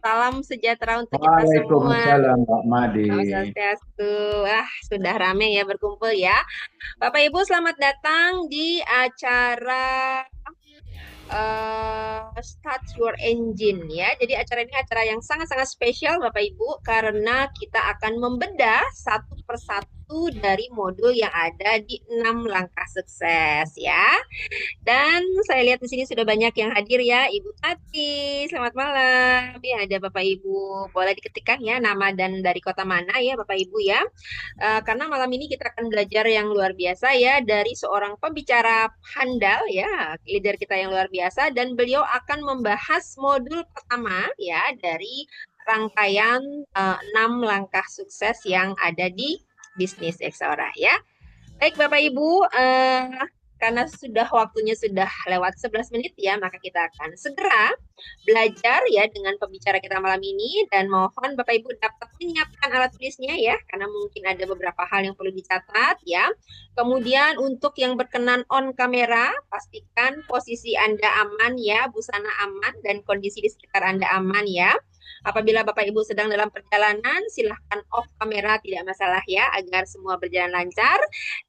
Salam sejahtera untuk kita semua. Waalaikumsalam Mbak Made. Salam swastiastu. Sudah ramai ya berkumpul ya. Bapak Ibu selamat datang di acara Start Your Engine ya. Jadi acara ini acara yang sangat-sangat spesial Bapak Ibu karena kita akan membedah satu persatu dari modul yang ada di 6 langkah sukses ya. Dan saya lihat di sini sudah banyak yang hadir ya, Ibu Tati. Selamat malam. Ya, ada Bapak Ibu. Boleh diketikkan ya nama dan dari kota mana ya Bapak Ibu ya. Karena malam ini kita akan belajar yang luar biasa ya dari seorang pembicara handal ya, leader kita yang luar biasa dan beliau akan membahas modul pertama ya dari rangkaian 6 langkah sukses yang ada di bisnis Exora ya. Baik Bapak Ibu, karena sudah waktunya sudah lewat 11 menit ya, maka kita akan segera belajar ya dengan pembicara kita malam ini dan mohon Bapak Ibu dapat menyiapkan alat tulisnya ya, karena mungkin ada beberapa hal yang perlu dicatat ya. Kemudian untuk yang berkenan on kamera, pastikan posisi Anda aman ya, busana aman dan kondisi di sekitar Anda aman ya. Apabila Bapak Ibu sedang dalam perjalanan, silahkan off kamera, tidak masalah ya, agar semua berjalan lancar.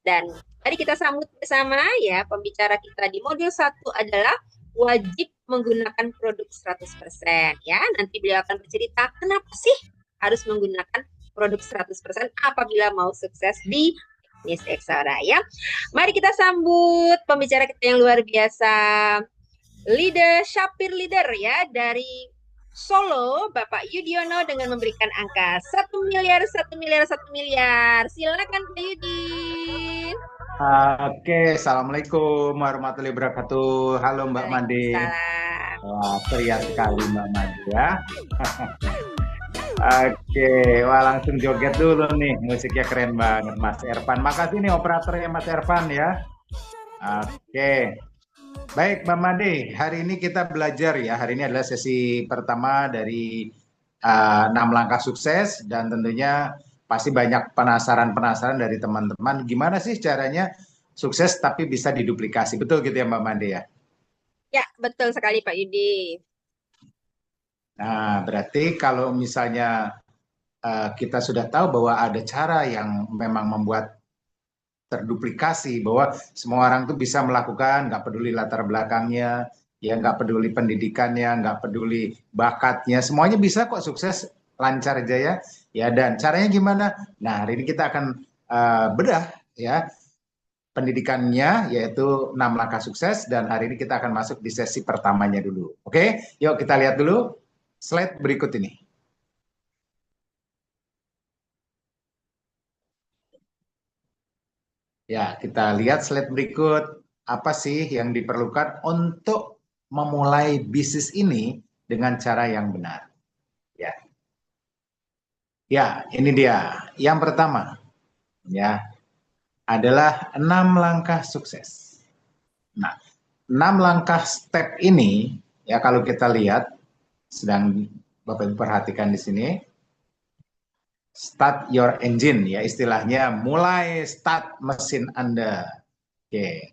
Dan mari kita sambut bersama ya, pembicara kita di modul 1 adalah wajib menggunakan produk 100% ya. Nanti beliau akan bercerita kenapa sih harus menggunakan produk 100% apabila mau sukses di bisnis Exara ya. Mari kita sambut pembicara kita yang luar biasa, leader Syapir leader ya dari Solo, Bapak Yudiono dengan memberikan angka 1 miliar, 1 miliar, 1 miliar. Silakan Pak Yudi. Oke, Assalamualaikum warahmatullahi wabarakatuh. Halo Mbak Made. Waalaikumsalam. Wah, ceria sekali Mbak Made ya. Oke, wah langsung joget dulu nih. Musiknya keren banget Mas Ervan. Makasih nih operatornya Mas Ervan ya. Oke, baik Mbak Made. Hari ini kita belajar ya. Hari ini adalah sesi pertama dari 6 langkah sukses dan tentunya pasti banyak penasaran-penasaran dari teman-teman gimana sih caranya sukses tapi bisa diduplikasi. Betul gitu ya Mbak Made ya. Ya, betul sekali Pak Yudi. Nah, berarti kalau misalnya kita sudah tahu bahwa ada cara yang memang membuat terduplikasi, bahwa semua orang tuh bisa melakukan, nggak peduli latar belakangnya, ya nggak peduli pendidikannya, nggak peduli bakatnya, semuanya bisa kok sukses lancar jaya. Ya dan caranya gimana? Nah hari ini kita akan bedah ya pendidikannya yaitu 6 langkah sukses dan hari ini kita akan masuk di sesi pertamanya dulu. Oke, yuk kita lihat dulu slide berikut ini. Ya, kita lihat slide berikut. Apa sih yang diperlukan untuk memulai bisnis ini dengan cara yang benar? Ya, ya, ini dia. Yang pertama, ya, adalah 6 langkah sukses. Nah, 6 langkah step ini, ya kalau kita lihat, sedang Bapak Ibu perhatikan di sini, start your engine, ya istilahnya mulai start mesin Anda. Oke,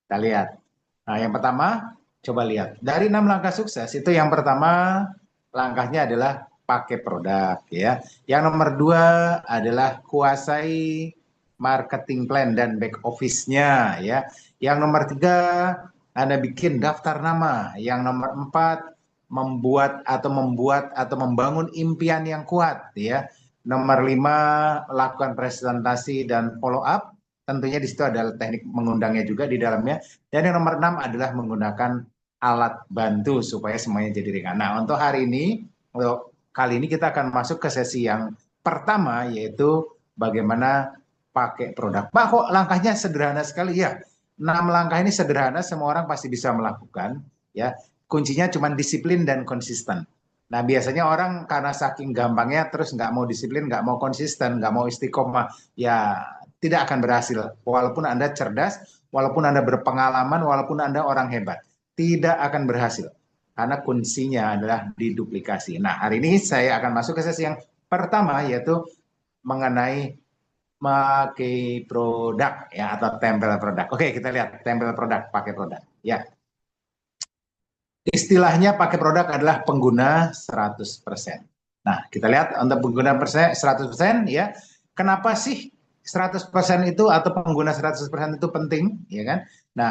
kita lihat. Nah, yang pertama, coba lihat. Dari 6 langkah sukses, itu yang pertama, langkahnya adalah pakai produk. Ya. Yang nomor 2 adalah kuasai marketing plan dan back office-nya. Ya. Yang nomor 3, Anda bikin daftar nama. Yang nomor 4, membuat atau membangun impian yang kuat. Ya. Nomor 5, lakukan presentasi dan follow up. Tentunya di situ ada teknik mengundangnya juga di dalamnya. Dan yang nomor 6 adalah menggunakan alat bantu supaya semuanya jadi ringan. Nah, untuk hari ini, untuk kali ini kita akan masuk ke sesi yang pertama, yaitu bagaimana pakai produk. Pak, kok langkahnya sederhana sekali? Ya, 6 langkah ini sederhana, semua orang pasti bisa melakukan. Ya, kuncinya cuma disiplin dan konsisten. Nah, biasanya orang karena saking gampangnya terus nggak mau disiplin, nggak mau konsisten, nggak mau istiqomah, ya tidak akan berhasil. Walaupun Anda cerdas, walaupun Anda berpengalaman, walaupun Anda orang hebat, tidak akan berhasil. Karena kuncinya adalah diduplikasi. Nah, hari ini saya akan masuk ke sesi yang pertama, yaitu mengenai pakai produk ya atau tempel produk. Oke, kita lihat tempel produk, pakai produk. Ya, istilahnya pakai produk adalah pengguna 100%. Nah, kita lihat untuk pengguna 100% ya. Kenapa sih 100% itu atau pengguna 100% itu penting, ya kan? Nah,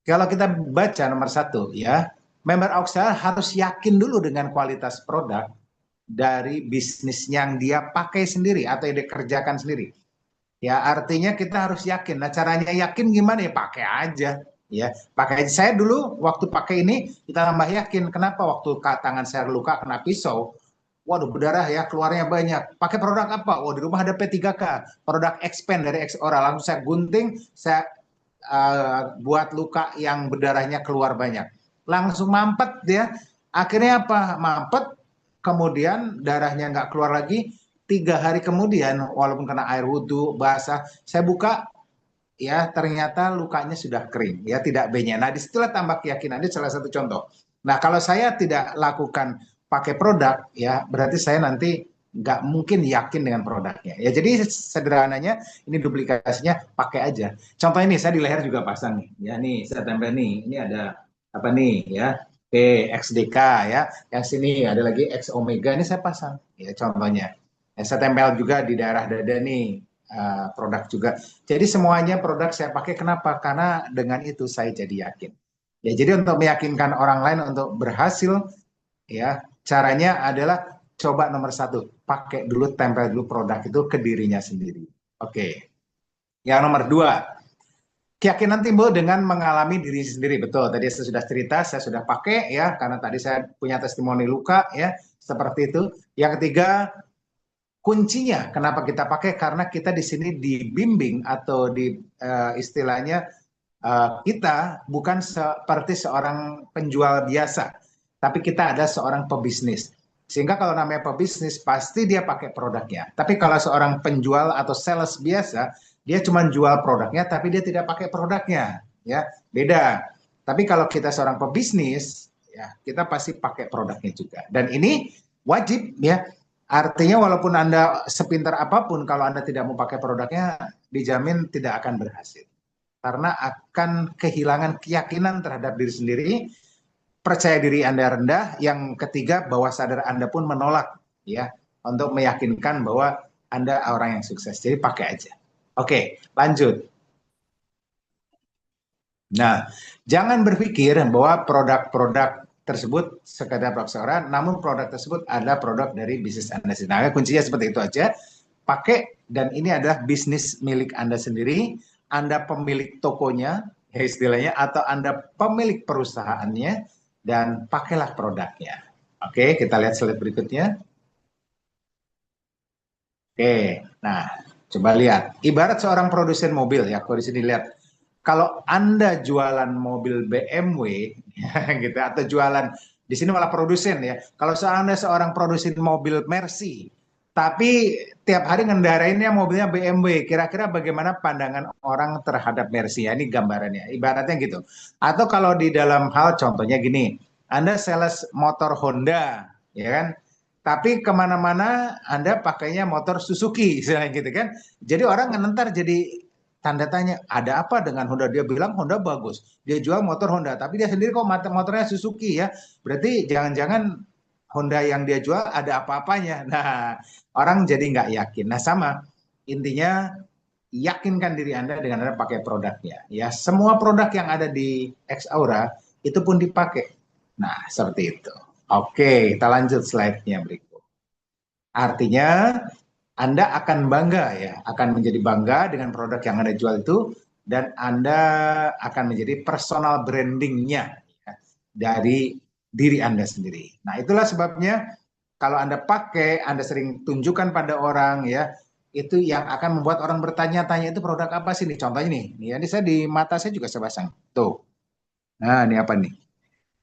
kalau kita baca nomor satu ya, member Oxel harus yakin dulu dengan kualitas produk dari bisnis yang dia pakai sendiri atau yang dia kerjakan sendiri. Ya, artinya kita harus yakin. Nah, caranya yakin gimana ya? Pakai aja. Ya, pakai aja. Saya dulu waktu pakai ini kita tambah yakin. Kenapa? Waktu tangan saya luka kena pisau, waduh berdarah ya, keluarnya banyak. Pakai produk apa? Oh, di rumah ada P3K, produk Expand dari Xora. Langsung saya gunting, saya buat luka yang berdarahnya keluar banyak. Langsung mampet ya. Akhirnya apa? Mampet, kemudian darahnya nggak keluar lagi. 3 hari kemudian, walaupun kena air wudhu, basah, saya buka, ya ternyata lukanya sudah kering, ya tidak banyak. Nah, disitulah tambah keyakinan. Ini salah satu contoh. Nah, kalau saya tidak lakukan pakai produk, ya berarti saya nanti nggak mungkin yakin dengan produknya. Ya, jadi sederhananya ini duplikasinya pakai aja. Contoh ini saya di leher juga pasang nih. Ya nih, saya tempel nih. Ini ada apa nih ya? Oke, XDK ya. Yang sini ada lagi X Omega, ini saya pasang. Ya, contohnya. Ya, saya tempel juga di daerah dada nih, produk juga. Jadi semuanya produk saya pakai. Kenapa? Karena dengan itu saya jadi yakin. Ya, jadi untuk meyakinkan orang lain untuk berhasil, ya caranya adalah coba nomor satu, pakai dulu, tempel dulu produk itu ke dirinya sendiri. Oke. Yang nomor dua, keyakinan timbul dengan mengalami diri sendiri. Betul, tadi saya sudah cerita, saya sudah pakai ya, karena tadi saya punya testimoni luka ya, seperti itu. Yang ketiga, kuncinya kenapa kita pakai, karena kita di sini dibimbing atau di istilahnya kita bukan seperti seorang penjual biasa, tapi kita ada seorang pebisnis. Sehingga kalau namanya pebisnis pasti dia pakai produknya. Tapi kalau seorang penjual atau sales biasa, dia cuma jual produknya tapi dia tidak pakai produknya, ya beda. Tapi kalau kita seorang pebisnis, ya kita pasti pakai produknya juga. Dan ini wajib ya. Artinya walaupun Anda sepintar apapun, kalau Anda tidak mau pakai produknya, dijamin tidak akan berhasil. Karena akan kehilangan keyakinan terhadap diri sendiri, percaya diri Anda rendah, yang ketiga bawah sadar Anda pun menolak ya untuk meyakinkan bahwa Anda orang yang sukses. Jadi pakai aja. Oke, lanjut. Nah, jangan berpikir bahwa produk-produk tersebut sekedar produk seorang, namun produk tersebut adalah produk dari bisnis Anda sendiri. Nah, kuncinya seperti itu aja. Pakai, dan ini adalah bisnis milik Anda sendiri. Anda pemilik tokonya, ya istilahnya, atau Anda pemilik perusahaannya, dan pakailah produknya. Oke, kita lihat slide berikutnya. Oke, nah coba lihat. Ibarat seorang produsen mobil ya, kalau di sini lihat. Kalau Anda jualan mobil BMW, ya, gitu, atau jualan di sini malah produsen ya. Kalau Anda seorang produsen mobil Mercy, tapi tiap hari ngendarainnya mobilnya BMW, kira-kira bagaimana pandangan orang terhadap Mercy? Ya, ini gambarannya, ibaratnya gitu. Atau kalau di dalam hal contohnya gini, Anda sales motor Honda, ya kan? Tapi kemana-mana Anda pakainya motor Suzuki, gitu kan? Jadi orang ntar jadi tanda tanya, ada apa dengan Honda? Dia bilang Honda bagus, dia jual motor Honda, tapi dia sendiri kok motornya Suzuki ya. Berarti jangan-jangan Honda yang dia jual ada apa-apanya. Nah, orang jadi nggak yakin. Nah, sama intinya, yakinkan diri Anda dengan Anda pakai produknya. Ya, semua produk yang ada di X Aura itu pun dipakai. Nah, seperti itu. Oke, kita lanjut slide-nya berikut. Artinya Anda akan bangga ya, akan menjadi bangga dengan produk yang Anda jual itu, dan Anda akan menjadi personal brandingnya ya, dari diri Anda sendiri. Nah, itulah sebabnya kalau Anda pakai, Anda sering tunjukkan pada orang ya, itu yang akan membuat orang bertanya-tanya, itu produk apa sih nih? Contohnya nih, ya, ini saya di mata saya juga saya pasang. Tuh. Nah, ini apa nih?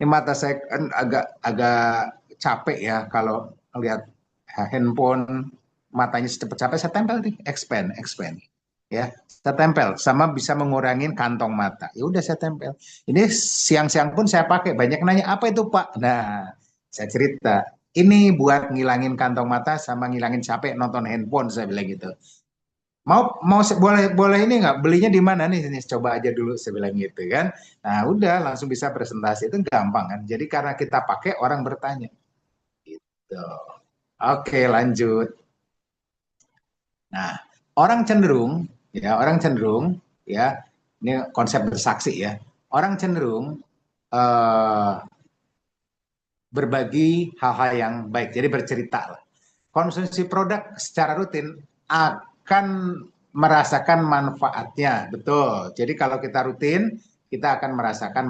Ini mata saya kan agak capek ya kalau lihat handphone, matanya secepat capek, saya tempel nih, expand ya, saya tempel, sama bisa mengurangi kantong mata, ya udah saya tempel. Ini siang-siang pun saya pakai. Banyak nanya, apa itu Pak? Nah, saya cerita, ini buat ngilangin kantong mata sama ngilangin capek nonton handphone, saya bilang gitu. Boleh ini nggak, belinya di mana nih? Ini coba aja dulu, saya bilang gitu kan. Nah udah langsung bisa presentasi, itu gampang kan. Jadi karena kita pakai, orang bertanya gitu. Oke, lanjut. Nah, orang cenderung ya, ini konsep bersaksi ya. Orang cenderung eh, berbagi hal-hal yang baik, jadi bercerita lah. Konsumsi produk secara rutin akan merasakan manfaatnya, betul. Jadi kalau kita rutin, kita akan merasakan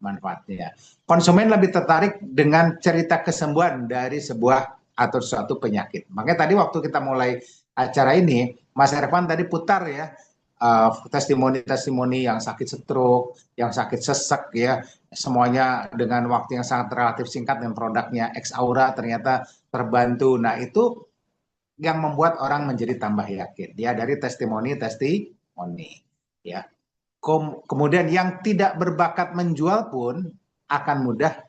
manfaatnya. Konsumen lebih tertarik dengan cerita kesembuhan dari sebuah atau suatu penyakit. Makanya tadi waktu kita mulai acara ini, Mas Ervan tadi putar ya, testimoni-testimoni yang sakit stroke, yang sakit sesek ya, semuanya dengan waktu yang sangat relatif singkat, dengan produknya X Aura ternyata terbantu. Nah, itu yang membuat orang menjadi tambah yakin. Ya, dari testimoni ya. Kemudian yang tidak berbakat menjual pun akan mudah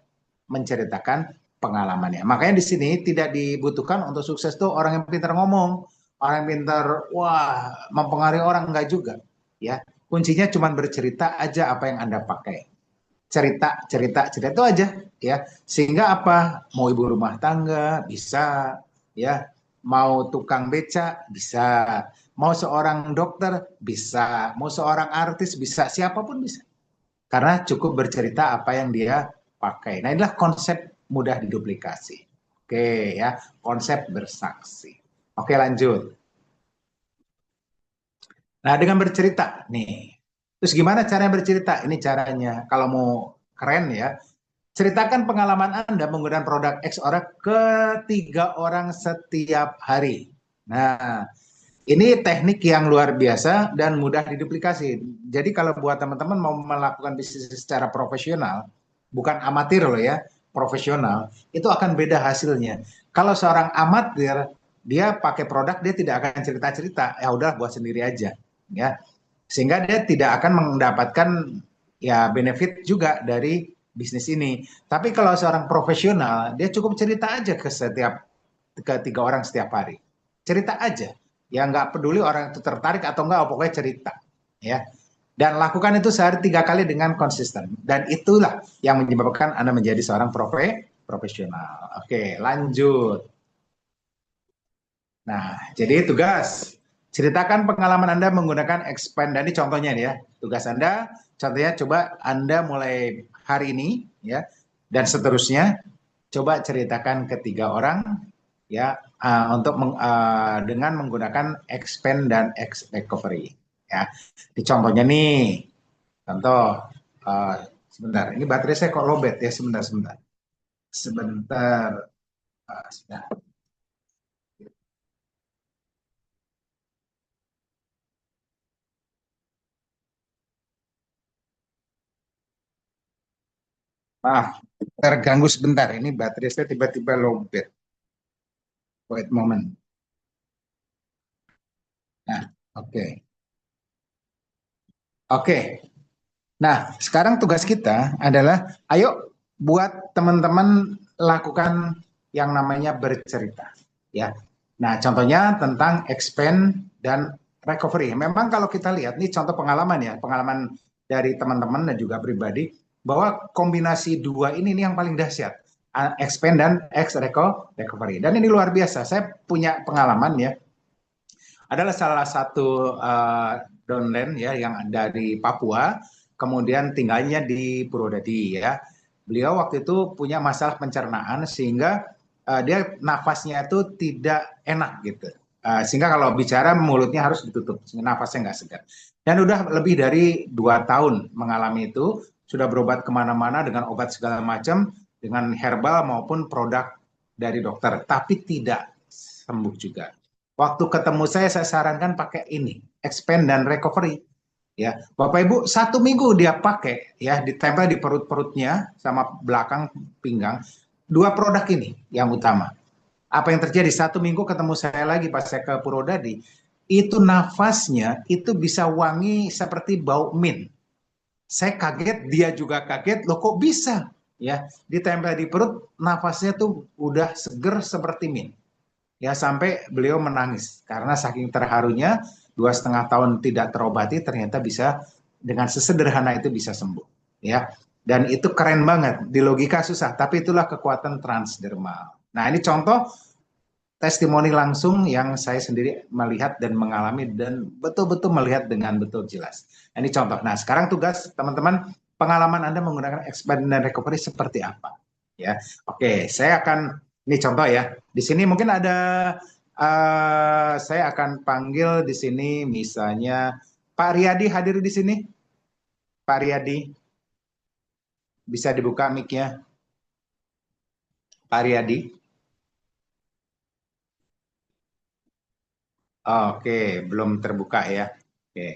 menceritakan pengalamannya. Makanya di sini tidak dibutuhkan untuk sukses tuh orang yang pintar ngomong, orang yang pintar wah mempengaruhi orang, enggak juga. Ya, kuncinya cuma bercerita aja apa yang Anda pakai. Cerita itu aja ya. Sehingga apa? Mau ibu rumah tangga bisa ya, mau tukang beca bisa, mau seorang dokter bisa, mau seorang artis bisa, siapapun bisa. Karena cukup bercerita apa yang dia pakai. Nah, inilah konsep mudah diduplikasi. Oke ya, konsep bersaksi. Oke, lanjut. Nah, dengan bercerita nih. Terus gimana caranya bercerita? Ini caranya. Kalau mau keren ya, ceritakan pengalaman Anda menggunakan produk X orang ke 3 orang setiap hari. Nah, ini teknik yang luar biasa dan mudah diduplikasi. Jadi kalau buat teman-teman mau melakukan bisnis secara profesional, bukan amatir loh ya, profesional, itu akan beda hasilnya. Kalau seorang amatir, dia pakai produk, dia tidak akan cerita-cerita, ya udah buat sendiri aja, ya. Sehingga dia tidak akan mendapatkan ya benefit juga dari bisnis ini. Tapi kalau seorang profesional, dia cukup cerita aja ke 3 orang setiap hari. Cerita aja, ya nggak peduli orang itu tertarik atau enggak, pokoknya cerita ya. Dan lakukan itu sehari 3 kali dengan konsisten, dan itulah yang menyebabkan Anda menjadi seorang profesional. Oke, lanjut. Nah, jadi tugas ceritakan pengalaman Anda menggunakan expand, dan ini contohnya nih ya. Tugas Anda contohnya, coba Anda mulai hari ini ya, dan seterusnya coba ceritakan ke 3 orang ya, dengan menggunakan expand dan X recovery ya. Di contohnya nih, contoh sebentar, ini baterai saya kok lowbat ya, sebentar. Sebentar. Maaf, terganggu sebentar, ini baterai saya tiba-tiba lowbat. Wait moment. Nah, oke. Oke. Nah, sekarang tugas kita adalah, ayo buat teman-teman lakukan yang namanya bercerita, ya. Nah, contohnya tentang expand dan recovery. Memang kalau kita lihat, ini contoh pengalaman ya, pengalaman dari teman-teman dan juga pribadi, bahwa kombinasi dua ini yang paling dahsyat, expand dan recovery. Dan ini luar biasa. Saya punya pengalaman ya, adalah salah satu downline ya yang dari Papua, kemudian tinggalnya di Purwodadi ya. Beliau waktu itu punya masalah pencernaan sehingga dia nafasnya itu tidak enak gitu. Sehingga kalau bicara mulutnya harus ditutup, sehingga nafasnya nggak segar. Dan udah lebih dari 2 tahun mengalami itu, sudah berobat kemana-mana dengan obat segala macam, dengan herbal maupun produk dari dokter, tapi tidak sembuh juga. Waktu ketemu saya sarankan pakai ini, expand dan recovery. Ya, Bapak Ibu, 1 minggu dia pakai, ya, ditempel di perut-perutnya sama belakang pinggang. 2 produk ini yang utama. Apa yang terjadi? 1 minggu ketemu saya lagi pas saya ke Purwodadi, itu nafasnya itu bisa wangi seperti bau mint. Saya kaget, dia juga kaget, loh kok bisa? Ya, ditempel di perut, nafasnya tuh udah seger seperti mint. ya sampai beliau menangis karena saking terharunya 2,5 tahun tidak terobati ternyata bisa dengan sesederhana itu bisa sembuh, ya. Dan itu keren banget, di logika susah, tapi itulah kekuatan transdermal. Nah, ini contoh testimoni langsung yang saya sendiri melihat dan mengalami dan betul-betul melihat dengan betul jelas. Ini contoh. Nah, sekarang tugas teman-teman, pengalaman Anda menggunakan expand dan recovery seperti apa? Ya, oke, saya akan ini contoh ya. Di sini mungkin ada saya akan panggil di sini misalnya Pak Riyadi hadir di sini. Pak Riyadi, bisa dibuka mic-nya. Pak Riyadi. Oke, belum terbuka ya. Oke.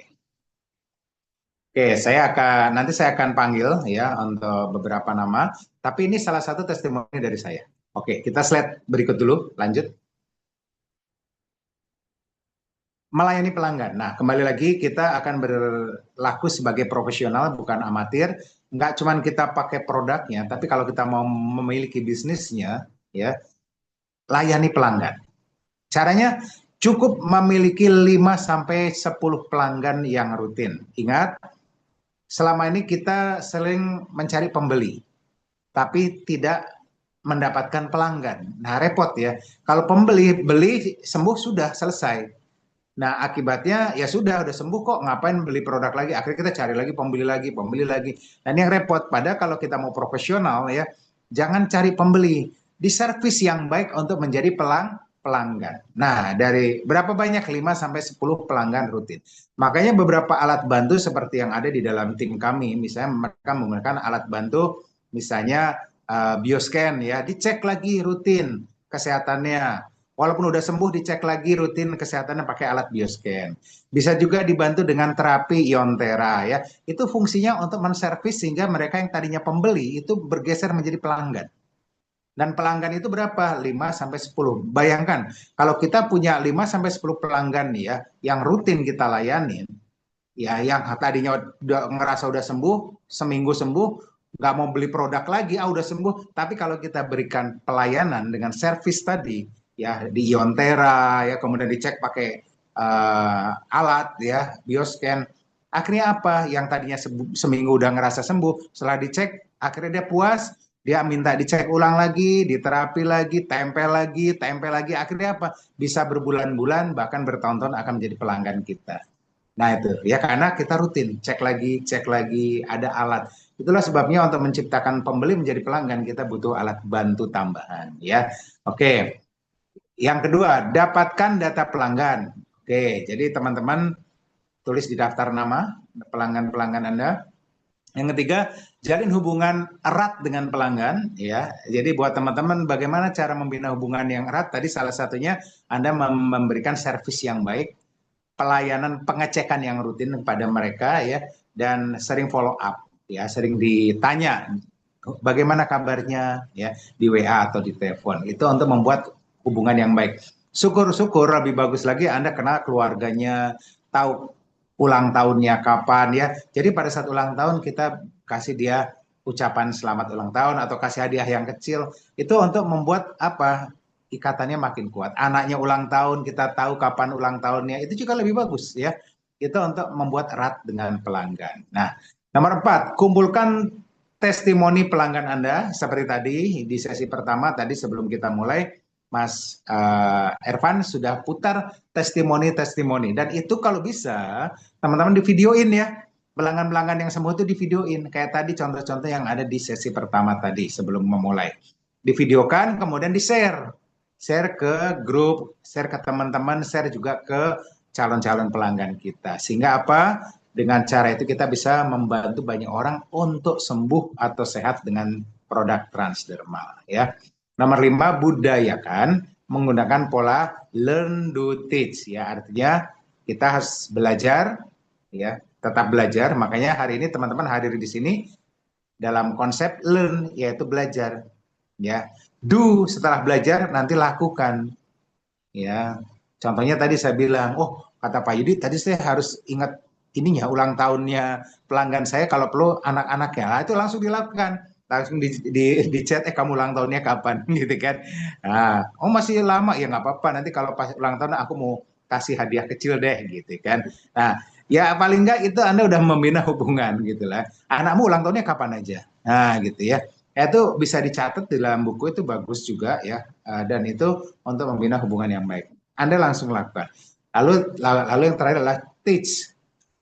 Oke, saya akan panggil ya untuk beberapa nama, tapi ini salah satu testimoni dari saya. Oke, kita slide berikut dulu, lanjut. Melayani pelanggan. Nah, kembali lagi kita akan berlaku sebagai profesional, bukan amatir. Nggak cuma kita pakai produknya, tapi kalau kita mau memiliki bisnisnya, ya, layani pelanggan. Caranya cukup memiliki 5 sampai 10 pelanggan yang rutin. Ingat, selama ini kita sering mencari pembeli, tapi tidak mendapatkan pelanggan. Nah, repot ya. Kalau pembeli beli sembuh sudah selesai. Nah, akibatnya ya sudah sembuh kok, ngapain beli produk lagi? Akhirnya kita cari lagi pembeli lagi, pembeli lagi. Dan yang repot, padahal kalau kita mau profesional ya, jangan cari pembeli, di servis yang baik untuk menjadi pelanggan. Nah, dari berapa banyak? 5 sampai 10 pelanggan rutin. Makanya beberapa alat bantu seperti yang ada di dalam tim kami, misalnya mereka menggunakan alat bantu misalnya bioscan ya, dicek lagi rutin kesehatannya. Walaupun udah sembuh, dicek lagi rutin kesehatannya pakai alat bioscan. Bisa juga dibantu dengan terapi iontera ya. Itu fungsinya untuk menservis sehingga mereka yang tadinya pembeli itu bergeser menjadi pelanggan. Dan pelanggan itu berapa? 5 sampai 10. Bayangkan kalau kita punya 5 sampai 10 pelanggan nih ya yang rutin kita layanin, ya yang tadinya ngerasa udah sembuh, seminggu sembuh, nggak mau beli produk lagi, udah sembuh. Tapi kalau kita berikan pelayanan dengan servis tadi, ya di Iontera, ya kemudian dicek pakai alat, ya bioscan, akhirnya apa? Yang tadinya seminggu udah ngerasa sembuh, setelah dicek, akhirnya dia puas, dia minta dicek ulang lagi, diterapi lagi, tempel lagi, akhirnya apa? Bisa berbulan-bulan, bahkan bertahun-tahun akan menjadi pelanggan kita. Nah itu ya karena kita rutin cek lagi, ada alat. Itulah sebabnya untuk menciptakan pembeli menjadi pelanggan kita butuh alat bantu tambahan ya. Oke. Yang kedua, dapatkan data pelanggan. Oke, jadi teman-teman tulis di daftar nama pelanggan-pelanggan Anda. Yang ketiga, jalin hubungan erat dengan pelanggan ya. Jadi buat teman-teman bagaimana cara membina hubungan yang erat? Tadi salah satunya Anda memberikan servis yang baik, pelayanan pengecekan yang rutin kepada mereka ya, dan sering follow up ya, sering ditanya bagaimana kabarnya ya di WA atau di telepon. Itu untuk membuat hubungan yang baik. Syukur-syukur lebih bagus lagi Anda kenal keluarganya, tahu ulang tahunnya kapan ya. Jadi pada saat ulang tahun kita kasih dia ucapan selamat ulang tahun atau kasih hadiah yang kecil, itu untuk membuat apa? Ikatannya makin kuat. Anaknya ulang tahun, kita tahu kapan ulang tahunnya, itu juga lebih bagus ya. Itu untuk membuat erat dengan pelanggan. Nah, nomor 4, kumpulkan testimoni pelanggan Anda seperti tadi di sesi pertama tadi sebelum kita mulai Mas Ervan sudah putar testimoni-testimoni dan itu kalau bisa teman-teman di videoin ya, pelanggan-pelanggan yang sembuh itu di videoin kayak tadi contoh-contoh yang ada di sesi pertama tadi sebelum memulai, divideokan kemudian share ke grup, share ke teman-teman, share juga ke calon-calon pelanggan kita sehingga apa, dengan cara itu kita bisa membantu banyak orang untuk sembuh atau sehat dengan produk transdermal ya. Nomor 5, budayakan menggunakan pola learn do teach ya, artinya kita harus belajar ya, tetap belajar. Makanya hari ini teman-teman hadir di sini dalam konsep learn yaitu belajar ya. Do setelah belajar nanti lakukan ya. Contohnya tadi saya bilang, oh kata Pak Yudi tadi saya harus ingat ininya ulang tahunnya pelanggan saya kalau perlu anak-anaknya. Nah, itu langsung dilakukan. langsung di chat, kamu ulang tahunnya kapan gitu kan. Nah, oh masih lama ya nggak apa-apa, nanti kalau pas ulang tahun aku mau kasih hadiah kecil deh gitu kan. Nah, ya paling nggak itu Anda udah membina hubungan gitu lah. Anakmu ulang tahunnya kapan aja. Nah, gitu ya. Itu bisa dicatat di dalam buku, itu bagus juga ya. Dan itu untuk membina hubungan yang baik. Anda langsung lakukan. Lalu yang terakhir adalah teach.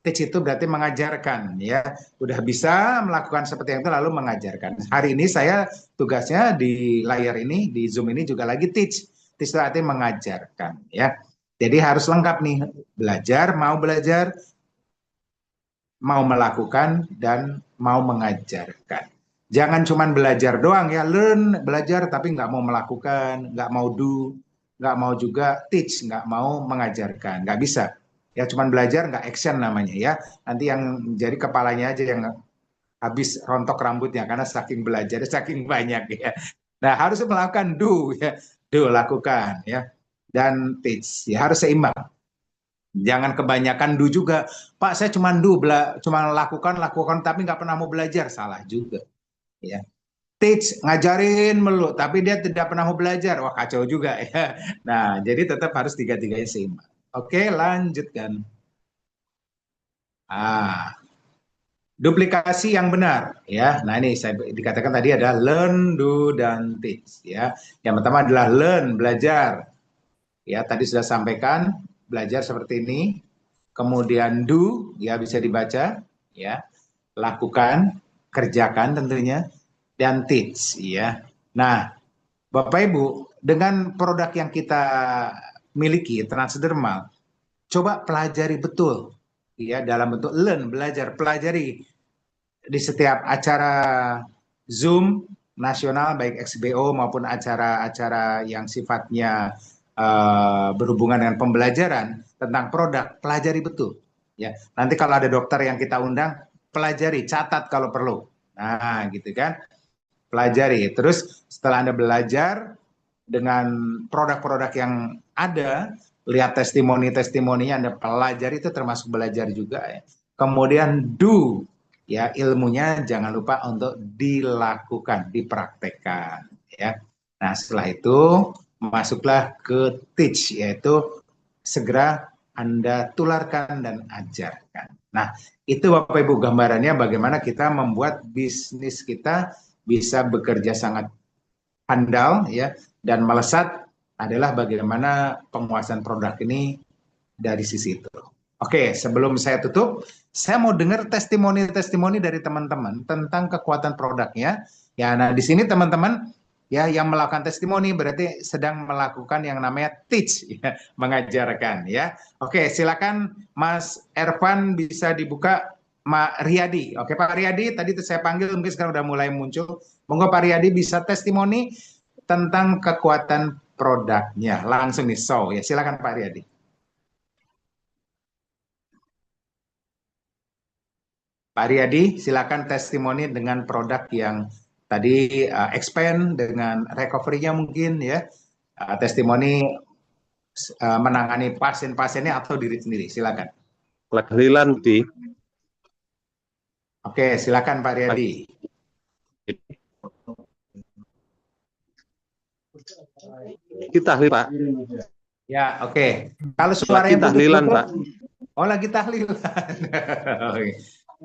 Teach itu berarti mengajarkan ya. Udah bisa melakukan seperti itu lalu mengajarkan. Hari ini saya tugasnya di layar ini, di Zoom ini juga lagi teach. Teach itu artinya mengajarkan ya. Jadi harus lengkap nih, belajar, mau melakukan dan mau mengajarkan. Jangan cuma belajar doang ya, learn, belajar tapi nggak mau melakukan, nggak mau do, nggak mau juga teach, nggak mau mengajarkan, nggak bisa. Ya cuma belajar nggak action namanya ya. Nanti yang jadi kepalanya aja yang habis rontok rambutnya karena saking belajar, saking banyak ya. Nah harus melakukan do ya, do lakukan ya, dan teach ya harus seimbang. Jangan kebanyakan do juga. Pak, saya cuma do, cuma lakukan, tapi nggak pernah mau belajar. Salah juga. Ya. Teach, ngajarin melulu, tapi dia tidak pernah mau belajar. Wah, kacau juga ya. Nah, jadi tetap harus tiga-tiganya seimbang. Oke, lanjutkan. Ah, duplikasi yang benar ya. Nah, ini saya dikatakan tadi ada learn, do, dan teach ya. Yang pertama adalah learn, belajar. Ya, tadi sudah sampaikan belajar seperti ini. Kemudian do ya bisa dibaca ya, lakukan, kerjakan tentunya, dan teach ya. Nah, Bapak Ibu, dengan produk yang kita miliki transdermal, coba pelajari betul ya dalam bentuk learn, belajar, pelajari di setiap acara Zoom nasional baik XBO maupun acara-acara yang sifatnya berhubungan dengan pembelajaran tentang produk, pelajari betul. Ya, nanti kalau ada dokter yang kita undang, pelajari, catat kalau perlu. Nah, gitu kan, pelajari. Terus setelah Anda belajar dengan produk-produk yang ada, lihat testimoni-testimoninya, Anda pelajari, itu termasuk belajar juga ya. Kemudian do, ya ilmunya jangan lupa untuk dilakukan, dipraktekkan ya. Nah, setelah itu masuklah ke teach, yaitu segera Anda tularkan dan ajarkan. Nah, itu Bapak Ibu gambarannya bagaimana kita membuat bisnis kita bisa bekerja sangat handal ya dan melesat, adalah bagaimana penguasaan produk ini dari sisi itu. Oke, sebelum saya tutup, saya mau dengar testimoni-testimoni dari teman-teman tentang kekuatan produknya. Ya, nah di sini teman-teman ya yang melakukan testimoni berarti sedang melakukan yang namanya teach, ya, mengajarkan ya. Oke, silakan Mas Ervan bisa dibuka. Mak Riyadi. Oke, Pak Riyadi, tadi saya panggil mungkin sekarang udah mulai muncul. Monggo Pak Riyadi bisa testimoni tentang kekuatan produknya. Langsung nih, so ya silakan Pak Riyadi. Pak Riyadi, silakan testimoni dengan produk yang tadi expand dengan recovery-nya mungkin ya. Testimoni menangani pasien-pasiennya atau diri sendiri. Silakan. Tahlilan di Oke, silakan Pak Riyadi. kita Pak. Ya, oke. Kalau Lagi suaranya tahlilan, putus-putus, Pak. oh lagi tahlilan.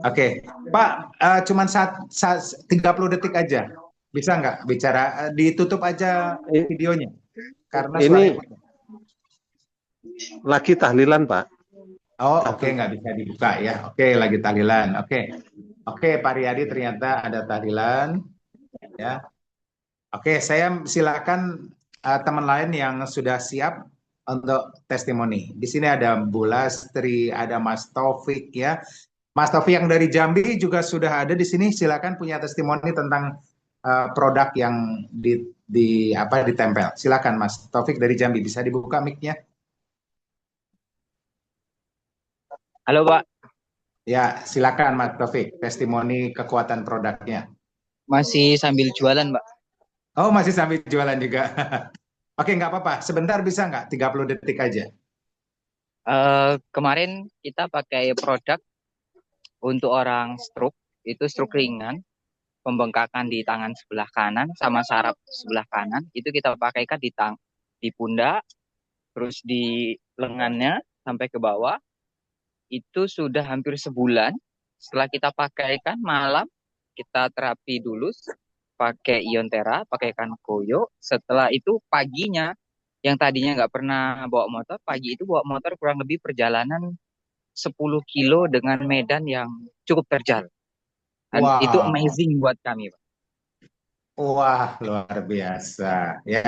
Oke, Pak, cuman 30 detik aja. Bisa nggak bicara? Ditutup aja videonya. Karena Ini suaranya putus. lagi tahlilan, Pak. Oh, oke, nggak bisa dibuka ya. Oke, lagi tahlilan. Oke, Pak Riyadi ternyata ada tahlilan. Ya. Oke, saya silakan teman lain yang sudah siap untuk testimoni. Di sini ada Bu Lastri, ada Mas Taufik ya. Mas Taufik yang dari Jambi juga sudah ada di sini. Silakan punya testimoni tentang produk yang ditempel. Silakan Mas Taufik dari Jambi, bisa dibuka mic-nya. Halo Pak, Ya, silakan Mas Taufik, testimoni kekuatan produknya. masih sambil jualan Pak. Oh, masih sambil jualan juga. Oke, nggak apa-apa. Sebentar bisa nggak? 30 detik aja. Kemarin kita pakai produk untuk orang stroke, itu stroke ringan. pembengkakan di tangan sebelah kanan sama saraf sebelah kanan itu kita pakaikan di pundak, terus di lengannya sampai ke bawah. Itu sudah hampir sebulan. Setelah kita pakaikan malam, kita terapi dulu pakai Iontera, pakaikan koyo. Setelah itu paginya, yang tadinya nggak pernah bawa motor, pagi itu bawa motor kurang lebih perjalanan 10 kilo dengan medan yang cukup terjal. Dan itu Wow, amazing buat kami, Pak. wah luar biasa ya.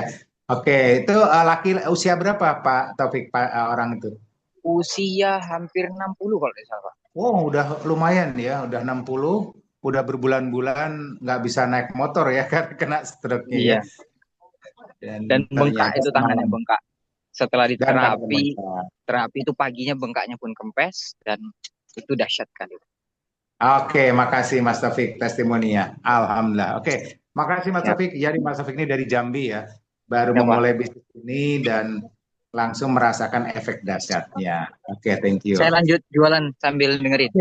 Oke, itu laki usia berapa Pak Taufik orang itu? Usia hampir 60 kalau tidak salah, Pak. Oh, udah lumayan ya, udah 60, udah berbulan-bulan nggak bisa naik motor ya karena kena stroke-nya ya. Iya. Dan bengkak Ternyata itu tangannya bengkak. Setelah dan tangan terapi itu paginya bengkaknya pun kempes dan itu dahsyat kali. Oke, makasih Mas Taufik testimoninya. Alhamdulillah. Oke, makasih Mas Ya, Taufik. Jadi Mas Taufik ini dari Jambi ya, baru ya Pak. memulai bisnis ini dan langsung merasakan efek dahsyatnya. Oke, thank you. Saya lanjut jualan sambil dengerin.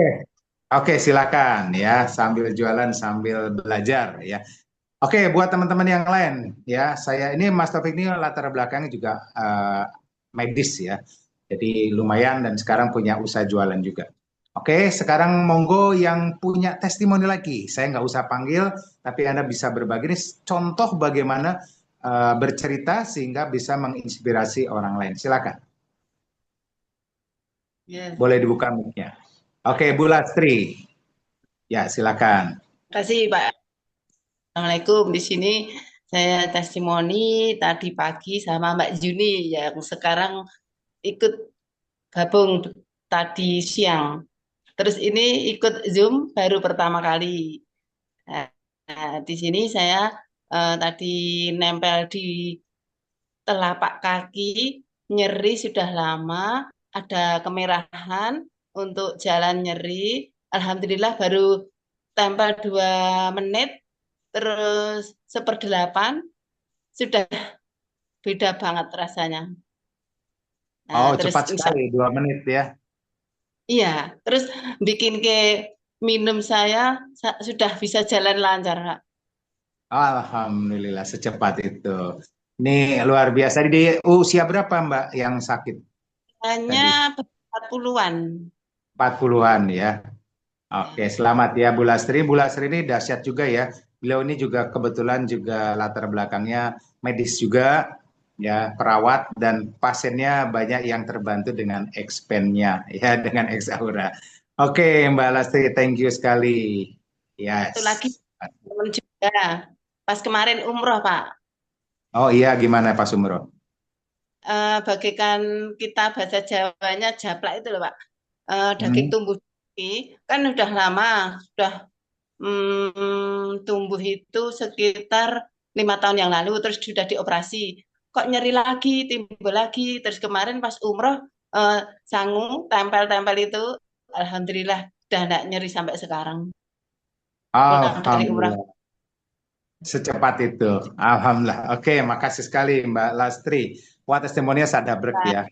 Oke, silakan ya, sambil jualan sambil belajar ya. Oke, buat teman-teman yang lain ya, saya ini Mas Taufik ini latar belakangnya juga medis ya. Jadi lumayan dan sekarang punya usaha jualan juga. Oke, sekarang monggo yang punya testimoni lagi. Saya nggak usah panggil, tapi Anda bisa berbagi. Ini contoh bagaimana bercerita sehingga bisa menginspirasi orang lain. Silakan. Ya, Boleh dibuka mic-nya. Oke, Bu Lastri. Ya, silakan. terima kasih Pak. Assalamualaikum. Di sini saya testimoni tadi pagi sama Mbak Juni yang sekarang ikut gabung tadi siang. Terus ini ikut Zoom baru pertama kali. Nah, di sini saya tadi nempel di telapak kaki, nyeri sudah lama, ada kemerahan untuk jalan nyeri. Alhamdulillah baru tempel 2 menit, terus 1/8 sudah beda banget rasanya. Nah, Oh, terus cepat sekali, 2 menit ya. iya, terus bikin ke minum saya sudah bisa jalan lancar, Kak. Alhamdulillah, secepat itu. Ini luar biasa. Di usia berapa Mbak yang sakit tadi? Hanya 40-an. 40-an ya. Oke, selamat ya Bu Lastri. Bu Lastri ini dahsyat juga ya. Beliau ini juga kebetulan juga latar belakangnya medis juga, ya perawat dan pasiennya banyak yang terbantu dengan expand-nya ya dengan Exaura. Oke, Mbak Lastri, thank you sekali. Itu lagi Yes. teman juga. Pas kemarin umroh, Pak. Oh iya, gimana Pak Sumro? Bagaikan kita bahasa Jawanya japlak itu loh, Pak. Daging Hmm. tumbuh kan udah lama, sudah tumbuh itu sekitar 5 tahun yang lalu, terus sudah dioperasi. Kok nyeri lagi, timbul lagi. Terus kemarin pas umroh, sangu, tempel-tempel itu, alhamdulillah udah enggak nyeri sampai sekarang. Pulang dari umroh. Alhamdulillah. Secepat itu. Alhamdulillah. Oke, makasih sekali Mbak Lastri. Wah, testimoninya sadabrek ya.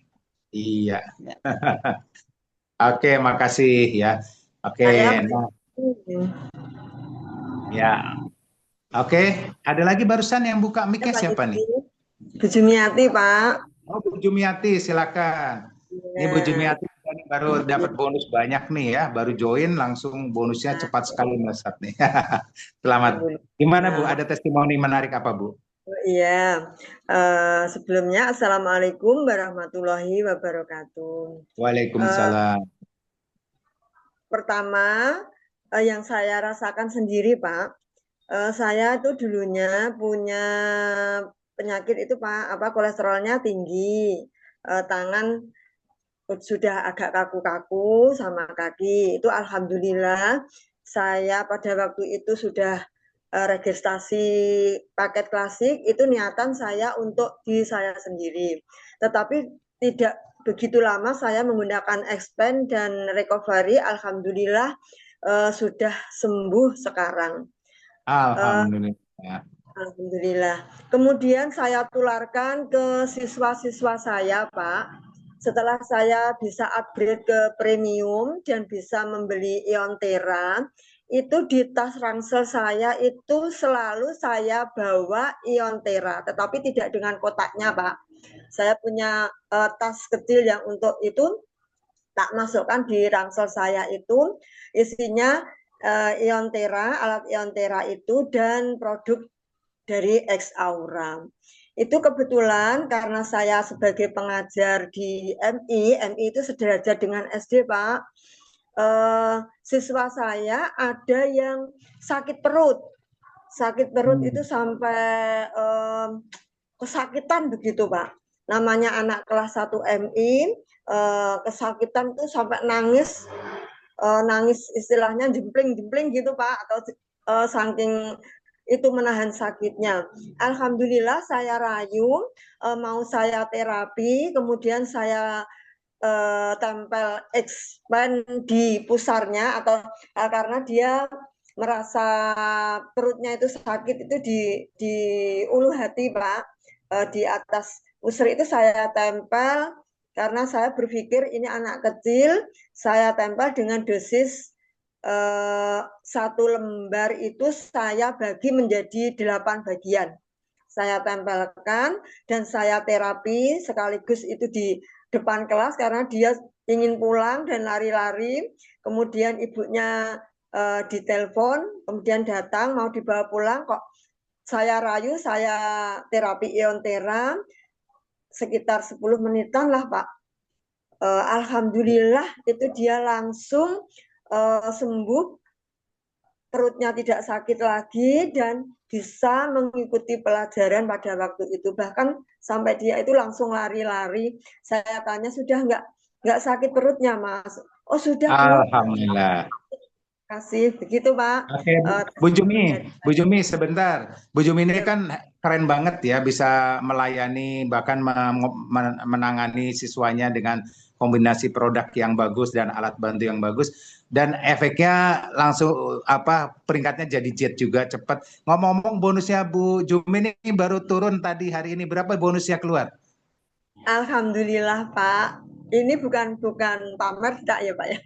Iya. Oke, makasih ya. Oke, nah, ya. Oke, ada lagi barusan yang buka mic-nya siapa nih? Bu Jumiati, Pak. Oh, Bu Jumiati, silakan. Ini Bu Jumiati baru dapat bonus banyak nih ya, baru join langsung bonusnya cepat sekali melesat nih. Selamat. Gimana Bu? Ada testimoni menarik apa Bu? Iya, sebelumnya Assalamualaikum warahmatullahi wabarakatuh. Waalaikumsalam. Pertama, yang saya rasakan sendiri Pak, saya tuh dulunya punya penyakit itu Pak, kolesterolnya tinggi, tangan sudah agak kaku-kaku sama kaki. Itu alhamdulillah saya pada waktu itu sudah registrasi paket klasik, itu niatan saya untuk di saya sendiri. Tetapi tidak begitu lama saya menggunakan expand dan recovery, alhamdulillah sudah sembuh sekarang. Alhamdulillah. Alhamdulillah. Kemudian saya tularkan ke siswa-siswa saya, Pak. Setelah saya bisa upgrade ke premium dan bisa membeli Iontera, itu di tas ransel saya itu selalu saya bawa Iontera, tetapi tidak dengan kotaknya, Pak. Saya punya tas kecil yang untuk itu tak masukkan di ransel saya itu isinya Iontera, alat Iontera itu dan produk dari X Aura. Itu kebetulan karena saya sebagai pengajar di MI itu sederajat dengan SD, Pak. Siswa saya ada yang sakit perut itu sampai kesakitan begitu, Pak. Namanya anak kelas 1 MI, kesakitan itu sampai nangis istilahnya jempling gitu, Pak, atau saking itu menahan sakitnya. Alhamdulillah saya rayu, mau saya terapi, kemudian saya tempel expand di pusarnya atau karena dia merasa perutnya itu sakit itu di ulu hati, Pak, di atas pusar itu saya tempel karena saya berpikir ini anak kecil, saya tempel dengan dosis 1 lembar itu saya bagi menjadi 8 bagian. Saya tempelkan dan saya terapi sekaligus itu di depan kelas karena dia ingin pulang dan lari-lari. Kemudian ibunya ditelepon, kemudian datang mau dibawa pulang, kok saya rayu, saya terapi Iontera sekitar 10 menitan lah, Pak. Alhamdulillah itu dia langsung sembuh, perutnya tidak sakit lagi dan bisa mengikuti pelajaran pada waktu itu. Bahkan sampai dia itu langsung lari-lari. Saya tanya, sudah nggak sakit perutnya, Mas? Oh, sudah, Bu. Alhamdulillah. Kasih begitu, Pak. Oke, Bu Jumi sebentar. Bu Jumi ini kan keren banget ya, bisa melayani bahkan menangani siswanya dengan kombinasi produk yang bagus dan alat bantu yang bagus, dan efeknya langsung peringkatnya jadi jet juga cepat. Ngomong-ngomong bonusnya Bu Jumi ini baru turun tadi hari ini, berapa bonusnya keluar? Alhamdulillah, Pak. Ini bukan pamer tak ya, Pak ya.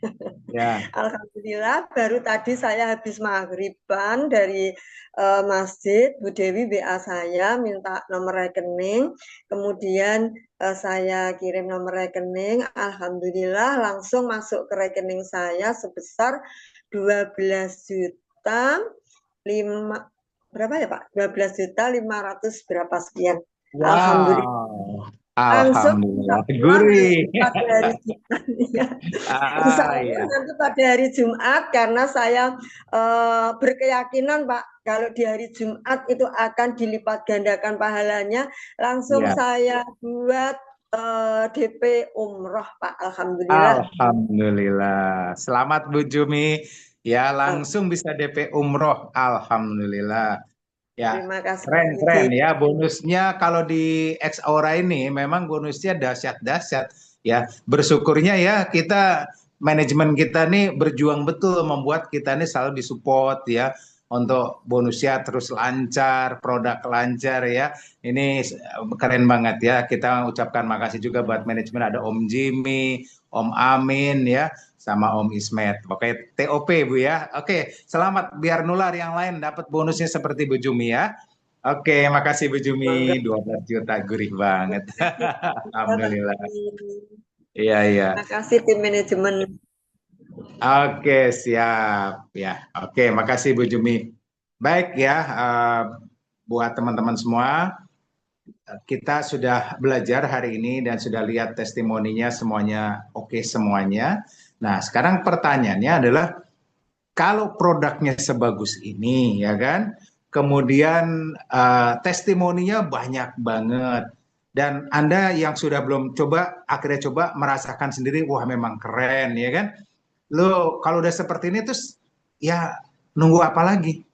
Ya. Alhamdulillah baru tadi saya habis maghriban dari masjid, Bu Dewi WA saya minta nomor rekening, kemudian saya kirim nomor rekening, alhamdulillah langsung masuk ke rekening saya sebesar 12 juta 5 berapa ya, Pak? 12 juta 500 berapa sekian. Wow. Alhamdulillah. Alhamdulillah, gurih. Pada hari Jumat ya. Nanti pada hari Jumat karena saya berkeyakinan, Pak, kalau di hari Jumat itu akan dilipat gandakan pahalanya, langsung saya buat DP umroh, Pak. Alhamdulillah. Alhamdulillah. Selamat Bu Jumi. Ya, langsung bisa DP umroh. Alhamdulillah. Ya, terima kasih. Keren ya bonusnya. Kalau di X Aura ini memang bonusnya dahsyat ya. Bersyukurnya ya kita manajemen kita nih berjuang betul membuat kita nih selalu disupport ya untuk bonusnya terus lancar, produk lancar ya. Ini keren banget ya. Kita ucapkan makasih juga buat manajemen, ada Om Jimmy, Om Amin ya, sama Om Ismet. Oke, TOP Bu ya. Oke, selamat biar nular yang lain dapat bonusnya seperti Bu Jumi ya. Oke, makasih Bu Jumi. 12 juta gurih banget. Alhamdulillah. Iya. Terima kasih tim manajemen. Oke, siap ya. Oke, makasih Bu Jumi. Baik ya, buat teman-teman semua, kita sudah belajar hari ini dan sudah lihat testimoninya semuanya oke semuanya. Nah, sekarang pertanyaannya adalah kalau produknya sebagus ini ya kan, kemudian testimoninya banyak banget dan Anda yang sudah belum coba akhirnya coba merasakan sendiri, wah memang keren ya kan. Lo kalau udah seperti ini terus ya nunggu apa lagi?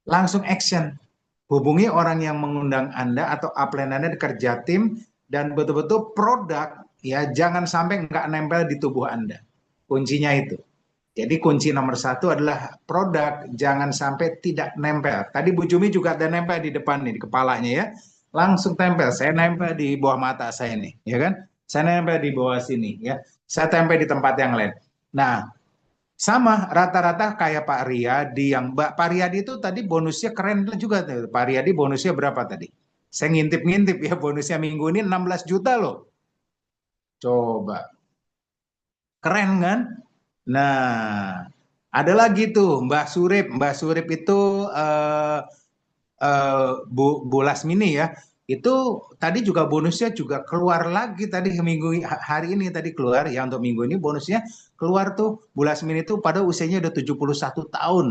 Langsung action. Hubungi orang yang mengundang Anda atau upline Anda di kerja tim dan betul-betul produk ya jangan sampai nggak nempel di tubuh Anda. Kuncinya itu. Jadi kunci nomor 1 adalah produk jangan sampai tidak nempel. Tadi Bu Jumi juga ada nempel di depan nih, di kepalanya ya. Langsung tempel. Saya nempel di bawah mata saya nih, ya kan? Saya nempel di bawah sini ya. Saya tempel di tempat yang lain. Nah, Sama, rata-rata kayak Pak Riyadi yang Pak Riyadi itu tadi bonusnya keren juga tuh. Pak Riyadi bonusnya berapa tadi? Saya ngintip-ngintip ya bonusnya minggu ini 16 juta loh. Coba, keren kan? Nah, ada lagi tuh Mbak Surip. Mbak Surip itu Bu Lasmini ya. Itu tadi juga bonusnya juga keluar lagi tadi minggu hari ini tadi keluar ya untuk minggu ini bonusnya keluar tuh Bu Lasmini itu pada usianya udah 71 tahun.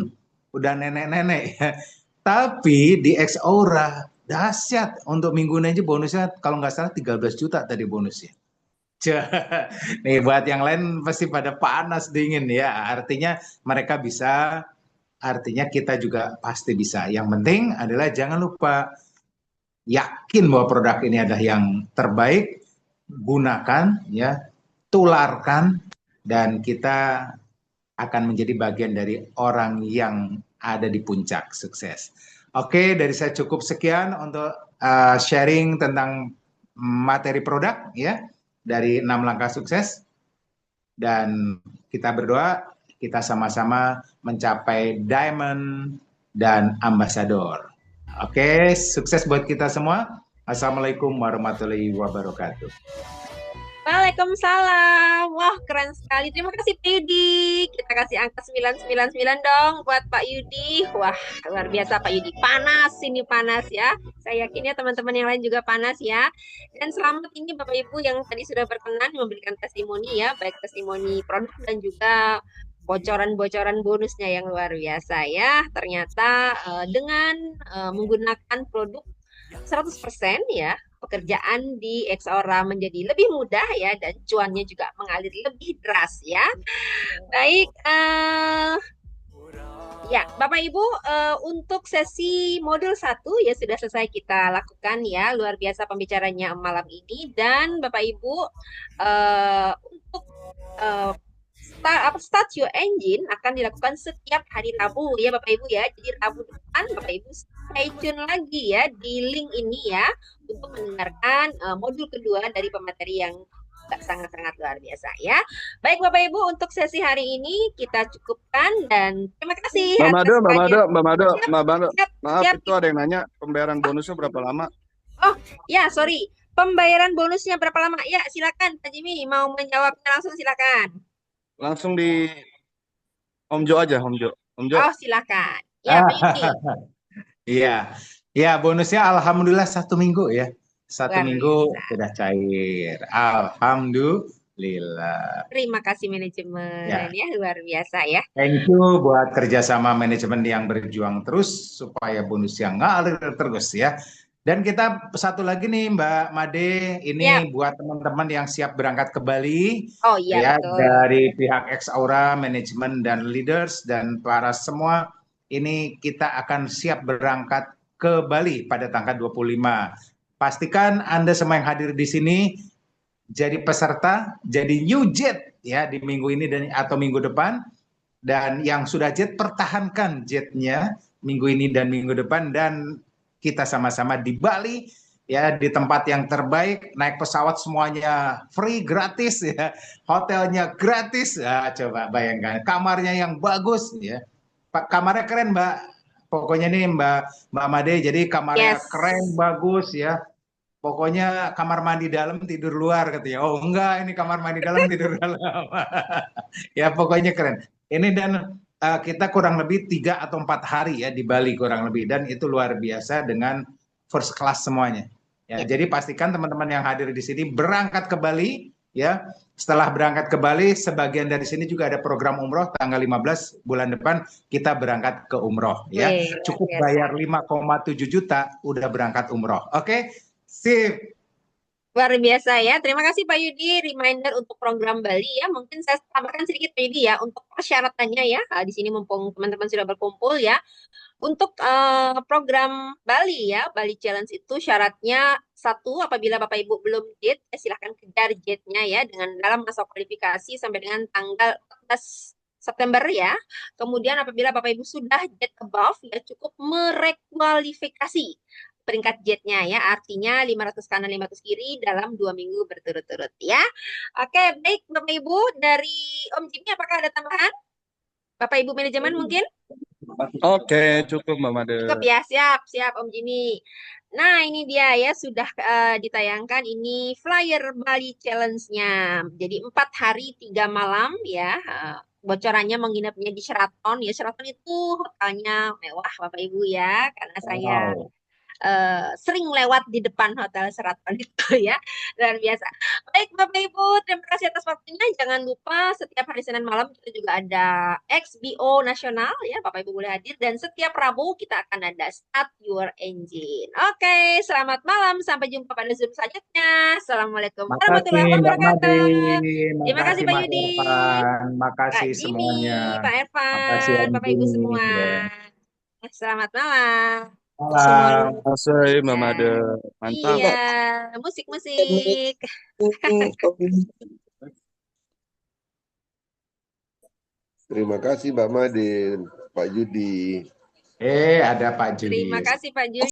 Udah nenek-nenek ya. Tapi di Aura dahsyat untuk minggu ini aja bonusnya kalau nggak salah 13 juta tadi bonusnya. Nih buat yang lain pasti pada panas dingin ya. Artinya mereka bisa, artinya kita juga pasti bisa. Yang penting adalah jangan lupa yakin bahwa produk ini adalah yang terbaik, gunakan ya, tularkan dan kita akan menjadi bagian dari orang yang ada di puncak sukses. Oke, dari saya cukup sekian untuk sharing tentang materi produk ya dari 6 langkah sukses dan kita berdoa kita sama-sama mencapai diamond dan ambassador. Oke, sukses buat kita semua. Assalamualaikum warahmatullahi wabarakatuh. Waalaikumsalam. Wah, keren sekali. Terima kasih Pak Yudi. Kita kasih angka 999 dong buat Pak Yudi. Wah, luar biasa Pak Yudi. Panas, ini panas ya. Saya yakin ya teman-teman yang lain juga panas ya. Dan selamat ini Bapak Ibu yang tadi sudah berkenan memberikan testimoni ya, baik testimoni produk dan juga bocoran-bocoran bonusnya yang luar biasa ya. Ternyata dengan menggunakan produk 100% ya, pekerjaan di Aura menjadi lebih mudah ya dan cuannya juga mengalir lebih deras ya. Baik, ya Bapak Ibu, untuk sesi modul 1 ya sudah selesai kita lakukan ya, luar biasa pembicaranya malam ini. Dan Bapak Ibu, untuk start your engine akan dilakukan setiap hari Rabu ya Bapak Ibu ya. Jadi Rabu depan Bapak Ibu stay tune lagi ya di link ini ya untuk mendengarkan modul kedua dari pemateri yang sangat-sangat luar biasa ya. Baik Bapak Ibu, untuk sesi hari ini kita cukupkan dan terima kasih. Mbak Mado, Siap, maaf siap. itu ada yang nanya pembayaran bonusnya berapa lama? Oh ya, sorry. Pembayaran bonusnya berapa lama? Ya, silakan Pak Jimmy mau menjawabnya langsung silakan. Langsung di Om Jo aja, Om Jo. Om Jo. Oh, silakan. Ya, Pak Yudi. Iya, ya bonusnya alhamdulillah 1 minggu ya. 1 Luar minggu biasa. sudah cair. Alhamdulillah. Terima kasih manajemen Ya. ya, luar biasa ya. Thank you buat kerjasama manajemen yang berjuang terus supaya bonus yang ngalir terus ya. Dan kita satu lagi nih Mbak Made, ini Yap. buat teman-teman yang siap berangkat ke Bali. Oh iya, ya, betul. dari pihak Aura, manajemen dan leaders dan para semua, ini kita akan siap berangkat ke Bali pada tanggal 25. Pastikan Anda semua yang hadir di sini jadi peserta, jadi new jet ya di minggu ini dan atau minggu depan. Dan yang sudah jet, pertahankan jetnya minggu ini dan minggu depan, dan kita sama-sama di Bali ya, di tempat yang terbaik, naik pesawat semuanya free, gratis ya, hotelnya gratis ya, coba bayangkan, kamarnya yang bagus ya, kamarnya keren Mbak, pokoknya nih Mbak Made, jadi kamarnya keren, bagus ya, pokoknya kamar mandi dalam tidur luar katanya. Oh enggak, ini kamar mandi dalam tidur dalam. Ya pokoknya keren. Ini dan kita kurang lebih 3 atau 4 hari ya di Bali kurang lebih, dan itu luar biasa dengan first class semuanya. Ya, jadi pastikan teman-teman yang hadir di sini berangkat ke Bali ya. Setelah berangkat ke Bali, sebagian dari sini juga ada program umroh tanggal 15 bulan depan kita berangkat ke umroh ya. Cukup bayar 5,7 juta udah berangkat umroh. Oke. Sip. Luar biasa ya. Terima kasih Pak Yudi. Reminder untuk program Bali ya. Mungkin saya tambahkan sedikit Pak Yudi ya untuk persyaratannya ya. Di sini mumpung teman-teman sudah berkumpul ya. Untuk program Bali ya, Bali Challenge itu syaratnya 1, apabila Bapak Ibu belum jet, silahkan kejar jetnya ya dengan dalam masa kualifikasi sampai dengan tanggal 14 September ya. Kemudian apabila Bapak Ibu sudah jet above ya, cukup merekualifikasi peringkat jetnya ya, artinya 500 kanan 500 kiri dalam 2 minggu berturut-turut ya. Oke, baik Bapak Ibu, dari Om Jimmy apakah ada tambahan? Bapak Ibu manajemen mungkin? Oke, cukup Mbak Made. Cukup ya, siap Om Jimmy. Nah, ini dia ya, sudah ditayangkan ini flyer Bali Challenge-nya. Jadi 4 hari 3 malam ya. Bocorannya menginapnya di Sheraton ya. Sheraton itu hotelnya mewah Bapak Ibu ya, karena saya Wow. sering lewat di depan Hotel Sheraton itu ya. Luar biasa. Baik Bapak Ibu, terima kasih atas waktunya. Jangan lupa setiap hari Senin malam kita juga ada XBO nasional ya, Bapak Ibu boleh hadir, dan setiap Rabu kita akan ada Start Your Engine. Oke, selamat malam. Sampai jumpa pada Zoom selanjutnya. Assalamualaikum Makasih warahmatullahi Mbak Made, wabarakatuh. Terima kasih makasih Pak Mas Yudi, Irfan, Pak makasih Jimmy, semuanya, Pak makasih Ervan, Om Bapak Ibu Jimmy. semua. Selamat malam. Malam. Asai Mbak Made. Ya, Mantap. iya, musik-musik. Terima kasih Mbak Madin, Pak Yudi. Ada Pak Judi. Terima kasih Pak Judi.